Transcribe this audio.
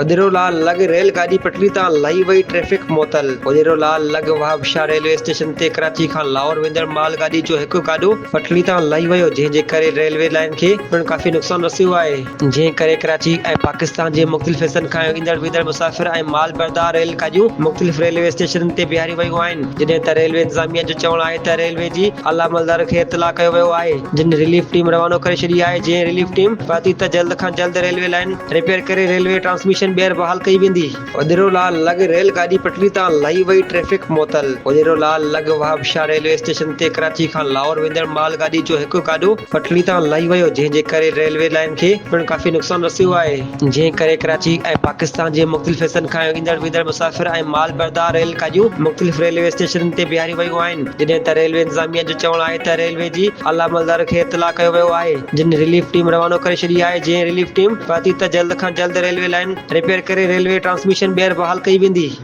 उदिरोलाल लॻ रेलगाॾी पटड़ी तां लही वई, ट्रैफ़िक मुअतल। उदिरोलाल लॻ वहाबशाह रेलवे स्टेशन ते कराची खां लाहौर वेंदड़ माल गाॾी जो हिकु गाॾो पटड़ी तां लही वियो, जंहिं जे करे रेलवे लाइन खे पिणु काफ़ी नुक़सानु रसियो आहे। जंहिं करे कराची ऐं पाकिस्तान जे मुख़्तलिफ़ हिसनि खां ईंदड़ वेंदड़ मुसाफ़िर ऐं माल बरदार रेल गाॾियूं मुख़्तलिफ़ रेलवे स्टेशननि ते बीहारी वयूं आहिनि। जॾहिं त रेलवे इंतज़ामिया जो चवणु आहे त रेलवे जी आला अमलदार खे इतला कयो वियो आहे, जिन रिलीफ टीम रवानो करे छॾी आहे। जंहिं रिलीफ टीम पाती त जल्द खां जल्द रेलवे लाइन रिपेयर करे रेलवे ट्रांसमिशन ॿीहर बहाल कई वेंदी। उदिरोलाल लॻ रेलगाॾी पटड़ी तां लही वई, ट्रैफ़िक मुअतल। उदिरोलाल लॻ वहाबशाह रेलवे स्टेशन ते कराची खां लाहौर वेंदड़ माल गाॾी जो हिकु गाॾो पटड़ी तां लही वियो, जंहिं जे करे रेलवे लाइन खे पिणु काफ़ी नुक़सानु रसियो आहे। जंहिं करे कराची ऐं पाकिस्तान जे मुख़्तलिफ़ हिसनि खां ईंदड़ वेंदड़ मुसाफ़िर ऐं माल बरदार रेल गाॾियूं मुख़्तलिफ़ रेलवे स्टेशननि ते बीहारी वयूं आहिनि। जॾहिं त रेलवे इंतज़ामिया जो चवणु आहे त रेलवे जी आला अमलदार खे इतला कयो वियो आहे, जिन रिलीफ टीम रवानो करे छॾी आहे। जंहिं रिलीफ टीम पाती त जल्द खां जल्द रेलवे लाइन रिपेयर करे रेलवे ट्रांसमिशन ॿीहर बहाल कई वेंदी।